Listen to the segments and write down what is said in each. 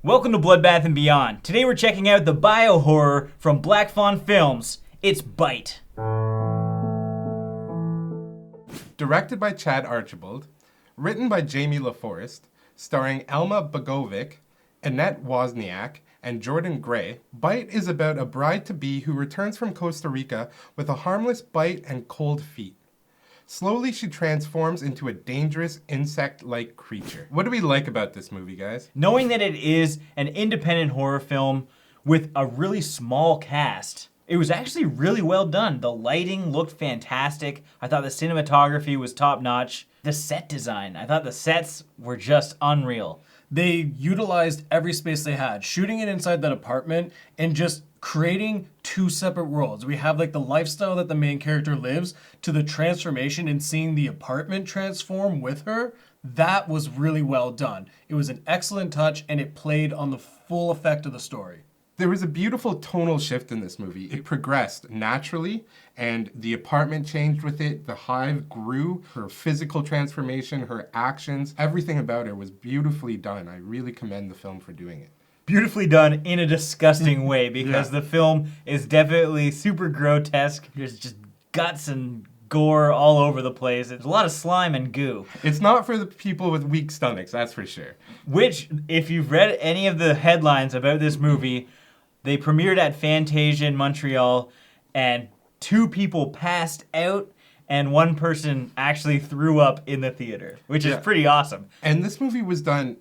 Welcome to Bloodbath and Beyond. Today we're checking out the bio-horror from Black Fawn Films. It's Bite. Directed by Chad Archibald, written by Jamie LaForest, starring Elma Begovic, Annette Wozniak, and Jordan Gray, Bite is about a bride-to-be who returns from Costa Rica with a harmless bite and cold feet. Slowly, she transforms into a dangerous insect-like creature. What do we like about this movie, guys? Knowing that it is an independent horror film with a really small cast, it was actually really well done. The lighting looked fantastic. I thought the cinematography was top-notch. The set design, I thought the sets were just unreal. They utilized every space they had, shooting it inside that apartment and just creating two separate worlds. We have like the lifestyle that the main character lives to the transformation and seeing the apartment transform with her. That was really well done. It was an excellent touch and it played on the full effect of the story. There was a beautiful tonal shift in this movie. It progressed naturally, and the apartment changed with it. The hive grew. Her physical transformation, her actions, everything about her was beautifully done. I really commend the film for doing it. Beautifully done in a disgusting way because the film is definitely super grotesque. There's just guts and gore all over the place. There's a lot of slime and goo. It's not for the people with weak stomachs, that's for sure. Which, if you've read any of the headlines about this movie, they premiered at Fantasia in Montreal, and 2 people passed out, and 1 person actually threw up in the theater, which is pretty awesome. And this movie was done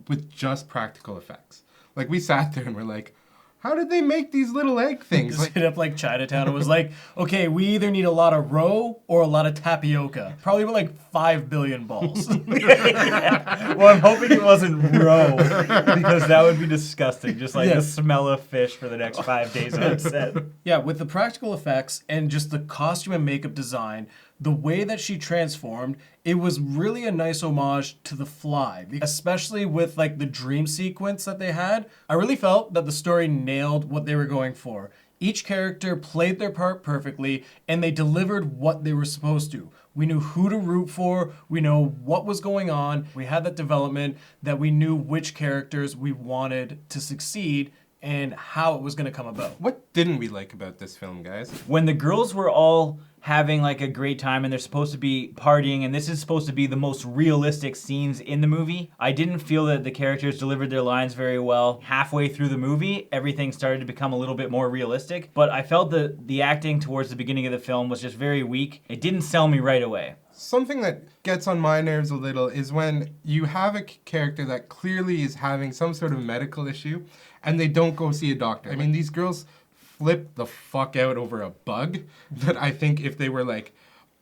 with just practical effects. Like, we sat there and we're like, how did they make these little egg things? Just hit up like Chinatown. It was like, okay, we either need a lot of roe or a lot of tapioca. Probably about like 5 billion balls. Yeah. Well, I'm hoping it wasn't roe, because that would be disgusting. Just like the smell of fish for the next 5 days on set. Yeah, with the practical effects and just the costume and makeup design, the way that she transformed, it was really a nice homage to The Fly, especially with like the dream sequence that they had. I really felt that the story nailed what they were going for. Each character played their part perfectly, and they delivered what they were supposed to. We knew who to root for, we know what was going on, we had that development that we knew which characters we wanted to succeed and how it was going to come about. What didn't we like about this film, guys? When the girls were all having like a great time and they're supposed to be partying and this is supposed to be the most realistic scenes in the movie, I didn't feel that the characters delivered their lines very well. Halfway through the movie, everything started to become a little bit more realistic, but I felt that the acting towards the beginning of the film was just very weak. It didn't sell me right away. Something that gets on my nerves a little is when you have a character that clearly is having some sort of medical issue and they don't go see a doctor. I mean, these girls flip the fuck out over a bug that I think if they were like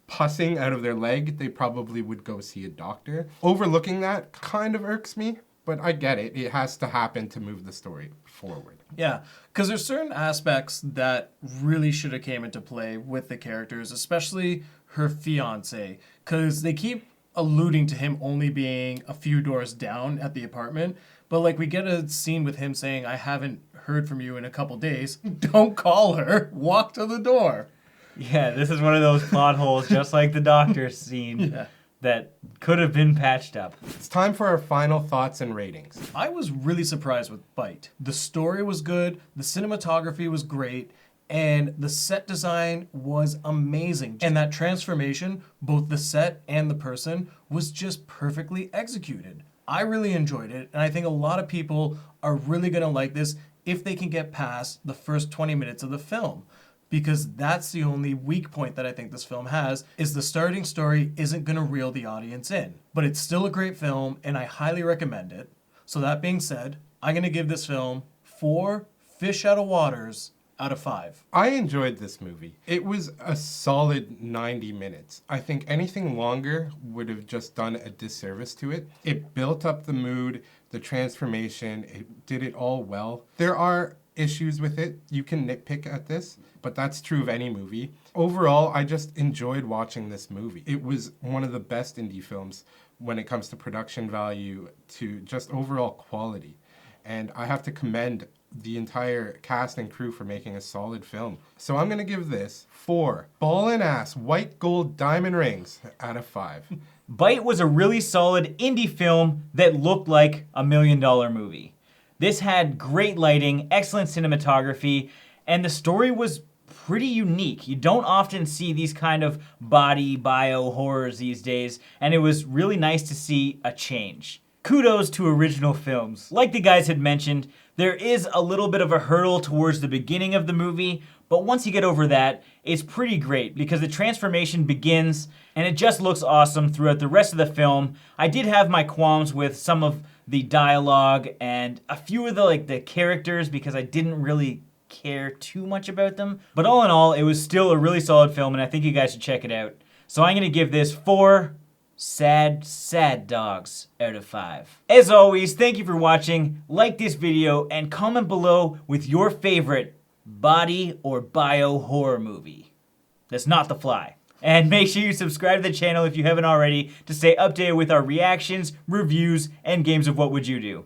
pussing out of their leg, they probably would go see a doctor. Overlooking that kind of irks me, but I get it. It has to happen to move the story forward. Yeah, because there's certain aspects that really should have came into play with the characters, especially her fiance, because they keep alluding to him only being a few doors down at the apartment, but like we get a scene with him saying, I haven't heard from you in a couple days. Don't call her, walk to the door. Yeah, this is one of those plot holes, just like the doctor's scene, that could have been patched up. It's time for our final thoughts and ratings. I was really surprised with Bite. The story was good, the cinematography was great, and the set design was amazing. And that transformation, both the set and the person, was just perfectly executed. I really enjoyed it, and I think a lot of people are really gonna like this if they can get past the first 20 minutes of the film. Because that's the only weak point that I think this film has, is the starting story isn't gonna reel the audience in. But it's still a great film, and I highly recommend it. So that being said, I'm gonna give this film 4 fish out of waters out of 5. I enjoyed this movie. It was a solid 90 minutes. I think anything longer would have just done a disservice to it. It built up the mood, the transformation, it did it all well. There are issues with it. You can nitpick at this, but that's true of any movie. Overall, I just enjoyed watching this movie. It was one of the best indie films when it comes to production value to just overall quality. And I have to commend the entire cast and crew for making a solid film. So I'm gonna give this 4 ball and ass white gold diamond rings out of 5. Bite was a really solid indie film that looked like $1 million movie. This had great lighting, excellent cinematography, and the story was pretty unique. You don't often see these kind of body bio horrors these days, and it was really nice to see a change. Kudos to original films. Like the guys had mentioned, there is a little bit of a hurdle towards the beginning of the movie, but once you get over that, it's pretty great because the transformation begins and it just looks awesome throughout the rest of the film. I did have my qualms with some of the dialogue and a few of the characters because I didn't really care too much about them. But all in all, it was still a really solid film and I think you guys should check it out. So I'm going to give this 4 sad dogs out of 5. As always, thank you for watching. Like this video and comment below with your favorite body or bio horror movie that's not The Fly. And make sure you subscribe to the channel if you haven't already to stay updated with our reactions, reviews, and games of What Would You Do.